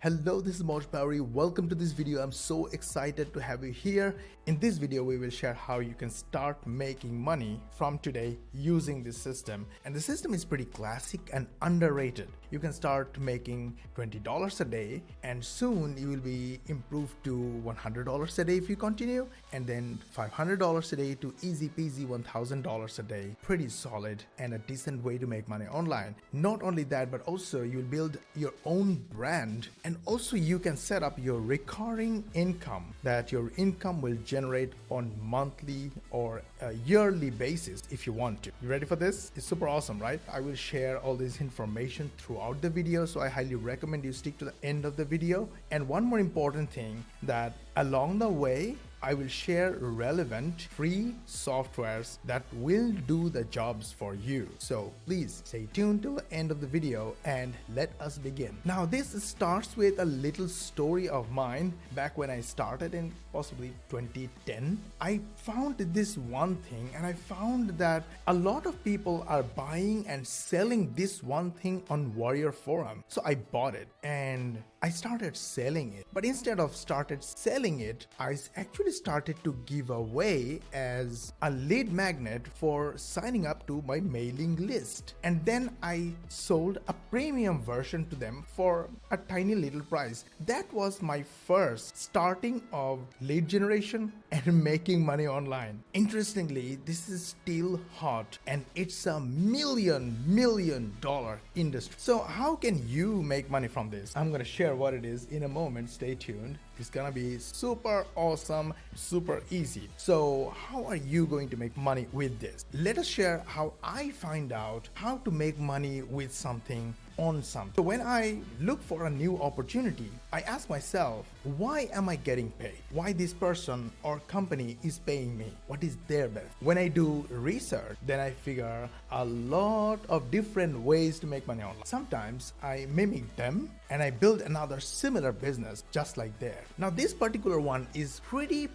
Hello, this is Mosh Bari. Welcome to this video. I'm so excited to have you here. In this video, we will share how you can start making money from today using this system. And the system is pretty classic and underrated. You can start making $20 a day, and soon you will be improved to $100 a day if you continue, and then $500 a day to easy peasy $1,000 a day. Pretty solid and a decent way to make money online. Not only that, but also you'll build your own brand, and also you can set up your recurring income that your income will generate on monthly or a yearly basis if you want to. You ready for this? It's super awesome, right? I will share all this information throughout the video, so I highly recommend you stick to the end of the video. And one more important thing, that along the way I will share relevant free softwares that will do the jobs for you. So please stay tuned till the end of the video and let us begin. Now this starts with a little story of mine. Back when I started in possibly 2010, I found this one thing, and I found that a lot of people are buying and selling this one thing on Warrior Forum. So I bought it and I started selling it. But instead of started selling it, I actually started to give away as a lead magnet for signing up to my mailing list. And then I sold a premium version to them for a tiny little price. That was my first starting of lead generation and making money online. Interestingly, this is still hot and it's a million dollar industry. So how can you make money from this? I'm gonna share what it is in a moment. Stay tuned. It's gonna be super awesome, super easy. So how are you going to make money with this? Let us share how I find out how to make money with something on something. So when I look for a new opportunity, I ask myself, why am I getting paid? Why this person or company is paying me? What is their benefit? When I do research, then I figure a lot of different ways to make money online. Sometimes I mimic them and I build another similar business just like theirs. Now this particular one is pretty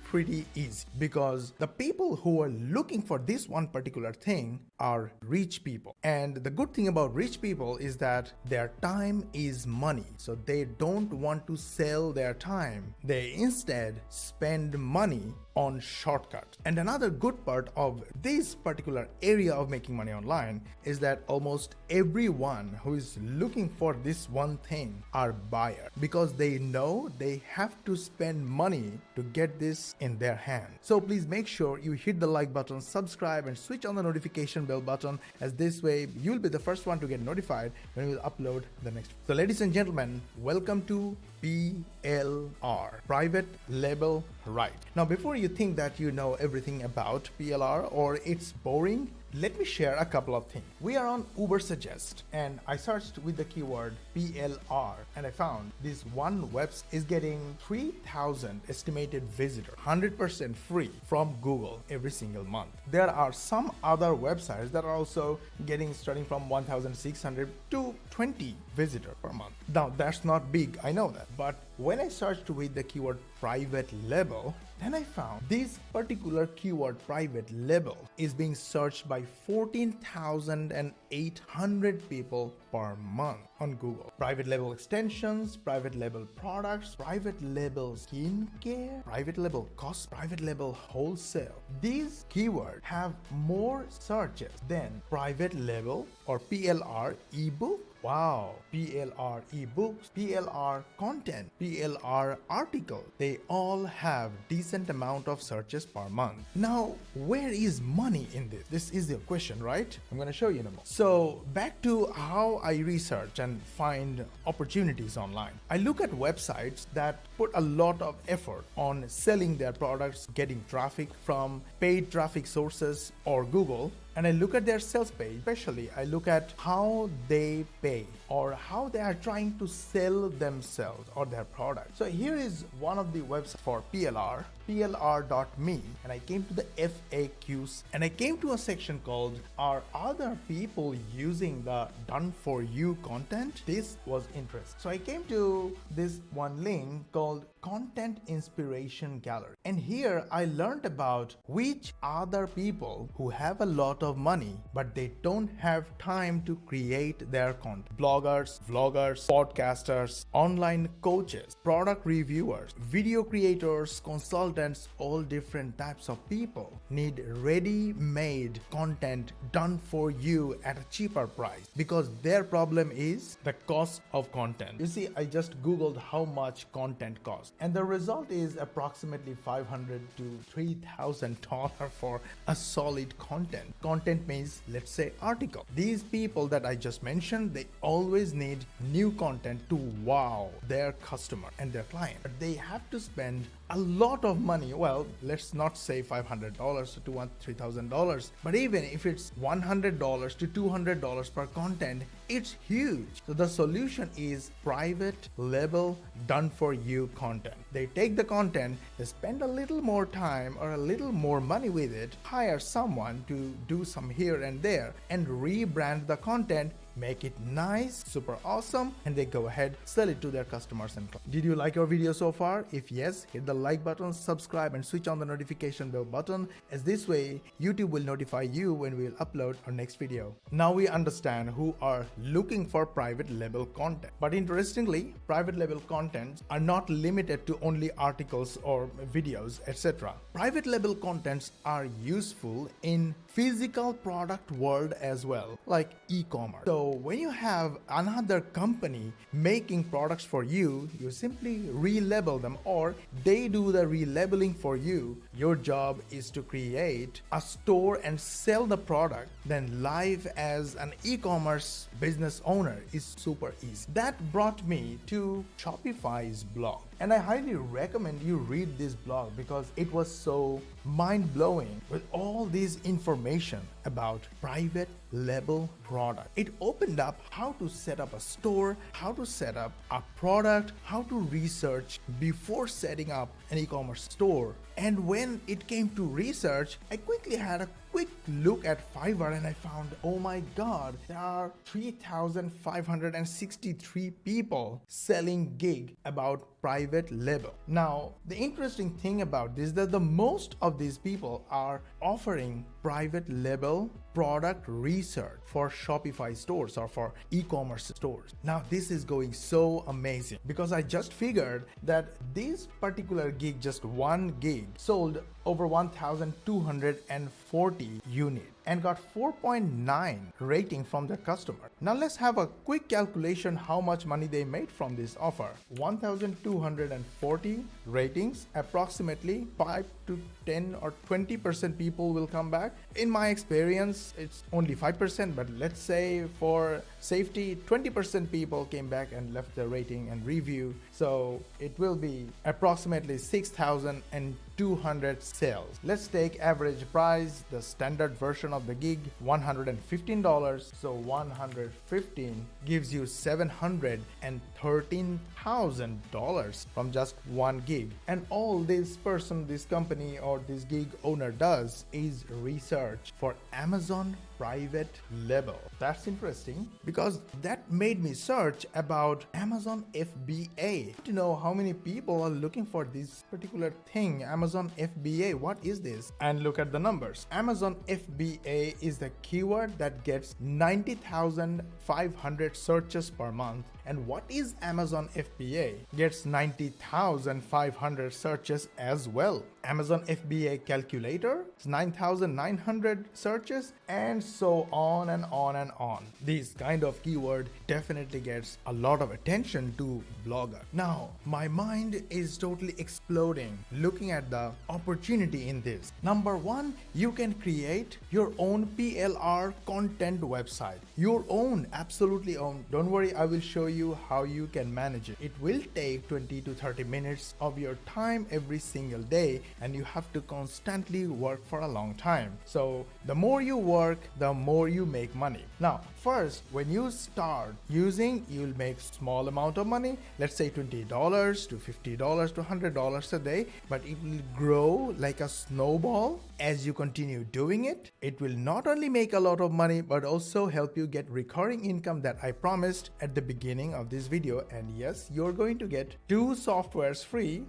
easy, because the people who are looking for this one particular thing are rich people. And the good thing about rich people is that their time is money. So they don't want to sell their time. They instead spend money on shortcuts. And another good part of this particular area of making money online is that almost everyone who is looking for this one thing are buyers, because they know they have to spend money to get this in their hand. So please make sure you hit the like button, subscribe, and switch on the notification bell button, as this way you'll be the first one to get notified when we will upload the next. So ladies and gentlemen, welcome to PLR, Private Label Right. Now before you think that you know everything about PLR or it's boring, let me share a couple of things. We are on Uber Suggest, and I searched with the keyword PLR, and I found this one website is getting 3,000 estimated visitors, 100% free from Google every single month. There are some other websites that are also getting starting from 1,600 to 20 visitors per month. Now that's not big, I know that, but when I searched with the keyword private label, then I found this particular keyword private label is being searched by 14,800 people per month on Google. Private label extensions, private label products, private label skincare, private label costs, private label wholesale. These keywords have more searches than private label or PLR ebook. Wow, PLR ebooks, PLR content, PLR article, they all have decent amount of searches per month. Now, where is money in this? This is the question, right? I'm gonna show you in a moment. So back to how I research and find opportunities online. I look at websites that put a lot of effort on selling their products, getting traffic from paid traffic sources or Google, and I look at their sales page. Especially I look at how they pay or how they are trying to sell themselves or their product. So here is one of the websites for PLR, plr.me, and I came to the FAQs and I came to a section called "Are other people using the done for you content?" This was interesting. So I came to this one link called Content Inspiration Gallery, and here I learned about which other people who have a lot of of money, but they don't have time to create their content. Bloggers, vloggers, podcasters, online coaches, product reviewers, video creators, consultants, all different types of people need ready-made content done for you at a cheaper price, because their problem is the cost of content. You see, I just googled how much content costs, and the result is approximately $500 to $3,000 for a solid content. Content means, let's say, article. These people that I just mentioned, they always need new content to wow their customer and their client. But they have to spend a lot of money. Well, let's not say $500 to $3,000, but even if it's $100 to $200 per content, it's huge. So the solution is private label done for you content. They take the content, they spend a little more time or a little more money with it, hire someone to do some here and there, and rebrand the content, make it nice, super awesome, and they go ahead, sell it to their customers and clients. Did you like our video so far? If yes, hit the like button, subscribe, and switch on the notification bell button, as this way YouTube will notify you when we'll upload our next video. Now we understand who are looking for private label content. But interestingly, private label contents are not limited to only articles or videos, etc. Private label contents are useful in physical product world as well, like e-commerce. So when you have another company making products for you, you simply relabel them, or they do the relabeling for you. Your job is to create a store and sell the product. Then life as an e-commerce business owner is super easy. That brought me to Shopify's blog, and I highly recommend you read this blog because it was so mind-blowing with all this information about private label product. It opened up how to set up a store, how to set up a product, how to research before setting up an e-commerce store. And when it came to research, I quickly had a quick look at Fiverr, and I found, oh my God, there are 3,563 people selling gig about private label. Now, the interesting thing about this is that the most of these people are offering private label product research for Shopify stores or for e-commerce stores. Now, this is going so amazing because I just figured that this particular gig, just one gig, sold over 1,240 units and got 4.9 rating from their customer. Now let's have a quick calculation how much money they made from this offer. 1,240 ratings, approximately 5 to 10 or 20% people will come back. In my experience, it's only 5%, but let's say for safety, 20% people came back and left their rating and review. So it will be approximately 6,200 sales. Let's take average price, the standard version of the gig, $115. So 115 gives you $713,000 from just one gig. And all this person, this company or this gig owner does is research for Amazon private label. That's interesting because that made me search about Amazon FBA to know how many people are looking for this particular thing. Amazon FBA, what is this? And look at the numbers. Amazon FBA is the keyword that gets 90,500 searches per month. And what is Amazon FBA? Gets 90,500 searches as well. Amazon FBA calculator, 9,900 searches, and so on and on and on. This kind of keyword definitely gets a lot of attention to blogger. Now, my mind is totally exploding looking at the opportunity in this. Number one, you can create your own PLR content website. Your own, absolutely own. Don't worry, I will show you how you can manage it. It will take 20 to 30 minutes of your time every single day, and you have to constantly work for a long time. So the more you work, the more you make money. Now, first, when you start using, you'll make small amount of money, let's say $20 to $50 to $100 a day, but it will grow like a snowball as you continue doing it. It will not only make a lot of money, but also help you get recurring income that I promised at the beginning of this video. And yes, you're going to get 2 softwares free.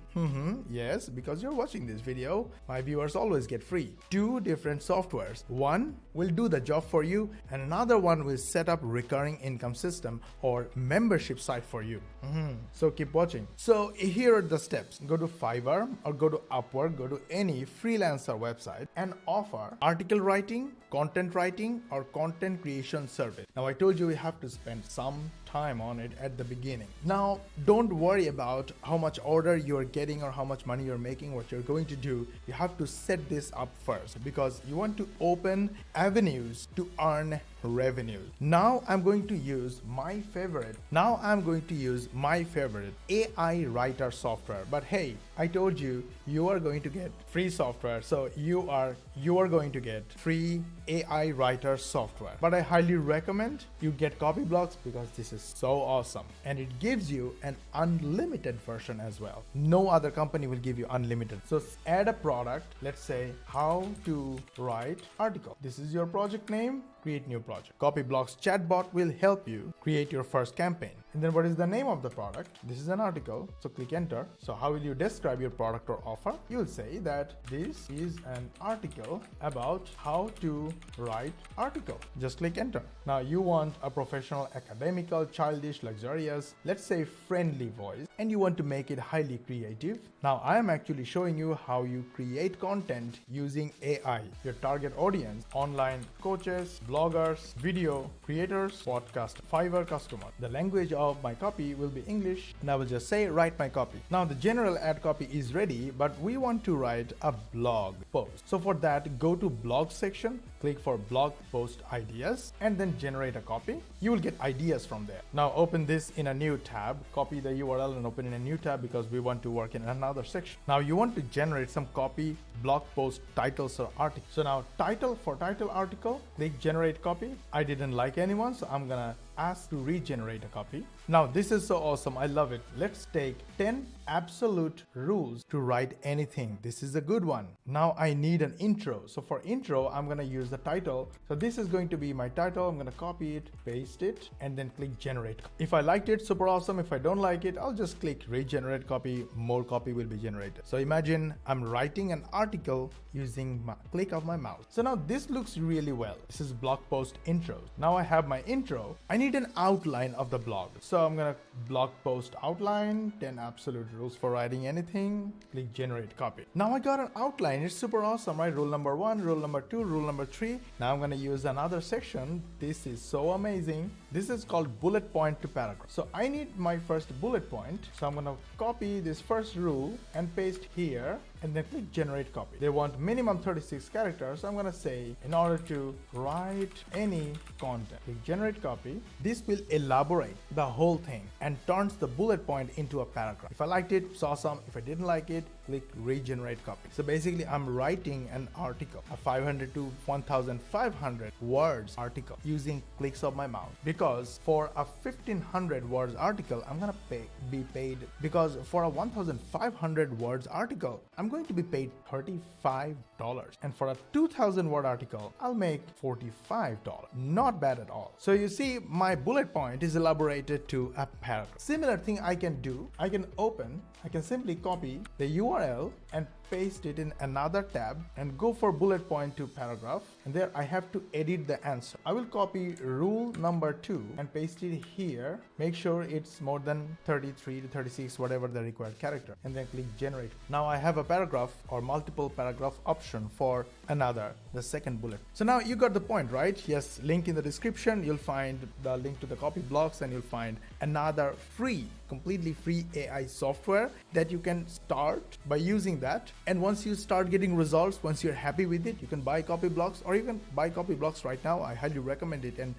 Yes, because you're watching this video, my viewers always get free. 2 different softwares. One will do the job for you, and another one will set up recurring income system or membership site for you. So keep watching. So here are the steps. Go to Fiverr or go to Upwork, go to any freelancer website and offer article writing, content writing, or content creation service. Now, I told you we have to spend some time on it at the beginning. Now, don't worry about how much order you're getting or how much money you're making. What you're going to do, you have to set this up first because you want to open avenues to earn revenue. Now I'm going to use my favorite AI writer software. But hey, I told you, you are going to get free software. So you are going to get free AI writer software. But I highly recommend you get Copyblocks because this is so awesome. And it gives you an unlimited version as well. No other company will give you unlimited. So add a product, let's say how to write article. This is your project name, create new project. Copyblocks chatbot will help you create your first campaign. And then what is the name of the product? This is an article, so click enter. So how will you describe your product or offer? You'll say that this is an article about how to write article. Just click enter. Now you want a professional, academical, childish, luxurious, let's say friendly voice, and you want to make it highly creative. Now I am actually showing you how you create content using AI. Your target audience, online coaches, bloggers, video creators, podcast, Fiverr customer. The language of my copy will be English, and I will just say write my copy. Now the general ad copy is ready, but we want to write a blog post. So for that, go to blog section, click for blog post ideas, and then generate a copy. You will get ideas from there. Now open this in a new tab, copy the URL and open in a new tab because we want to work in another section. Now you want to generate some copy, blog post titles or articles. So now title article, click generate copy. I didn't like anyone, so I'm gonna ask to regenerate a copy. Now this is so awesome, I love it. Let's take 10 absolute rules to write anything. This is a good one. Now I need an intro. So for intro, I'm gonna use the title. So this is going to be my title. I'm gonna copy it, paste it, and then click generate. If I liked it, super awesome. If I don't like it, I'll just click regenerate copy, more copy will be generated. So imagine I'm writing an article using my click of my mouse. So now this looks really well. This is blog post intro. Now I have my intro. I need an outline of the blog. So I'm gonna blog post outline, 10 absolute rules for writing anything, click generate copy. Now I got an outline. It's super awesome, right? Rule number 1, rule number 2, rule number 3. Now I'm gonna use another section. This is so amazing. This is called bullet point to paragraph. So I need my first bullet point. So I'm gonna copy this first rule and paste here and then click generate copy. They want minimum 36 characters. So I'm gonna say in order to write any content, click generate copy. This will elaborate the whole thing and turns the bullet point into a paragraph. If I liked it, it's awesome. If I didn't like it, click regenerate copy. So basically I'm writing an article, a 500 to 1500 words article using clicks of my mouse, because for a 1500 words article, I'm gonna be paid, because for a 1500 words article, I'm going to be paid $35. And for a 2000 word article, I'll make $45. Not bad at all. So you see, my bullet point is elaborated to a paragraph. Similar thing I can do, I can simply copy the URL and paste it in another tab and go for bullet point to paragraph, and there I have to edit the answer. I will copy rule number 2 and paste it here. Make sure it's more than 33 to 36, whatever the required character, and then click generate. Now I have a paragraph or multiple paragraph option for the second bullet. So now you got the point, right? Yes, link in the description. You'll find the link to the copy blocks and you'll find another free completely free AI software that you can start by using that. And once you start getting results, once you're happy with it, you can buy copy blocks, or you can buy copy blocks right now. I highly recommend it, and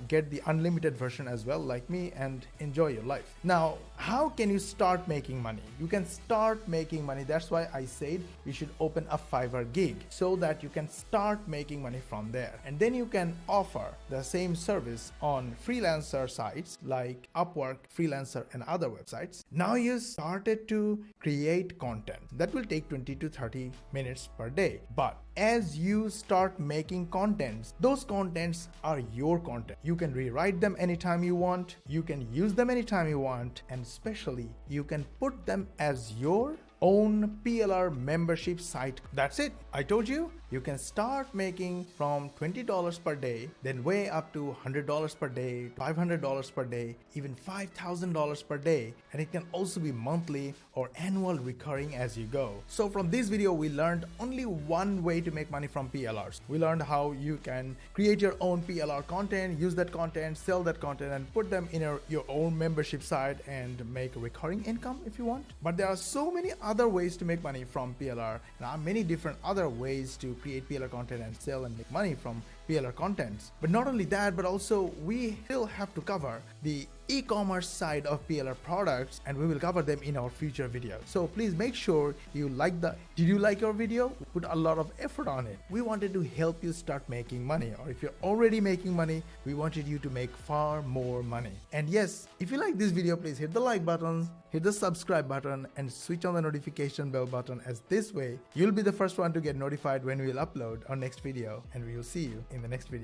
get the unlimited version as well, like me, and enjoy your life. Now, how can you start making money? You can start making money. That's why I said you should open a Fiverr gig, so that you can start making money from there. And then you can offer the same service on freelancer sites like Upwork, Freelancer, and other websites. Now you started to create content. That will take 20 to 30 minutes per day. But as you start making contents, those contents are your content. You can rewrite them anytime you want, you can use them anytime you want, and especially you can put them as your own PLR membership site. That's it. I told you, you can start making from $20 per day, then way up to $100 per day, $500 per day, even $5,000 per day. And it can also be monthly or annual recurring as you go. So from this video, we learned only one way to make money from PLRs. We learned how you can create your own PLR content, use that content, sell that content, and put them in your own membership site and make recurring income if you want. But there are so many other ways to make money from PLR. There are many different other ways to create PLR content and sell and make money from PLR contents. But not only that, but also we still have to cover the e-commerce side of PLR products, and we will cover them in our future video. So please make sure you like did you like our video? Put a lot of effort on it. We wanted to help you start making money, or if you're already making money, we wanted you to make far more money. And yes, if you like this video, please hit the like button, hit the subscribe button, and switch on the notification bell button, as this way you'll be the first one to get notified when we'll upload our next video, and we will see you in the next video.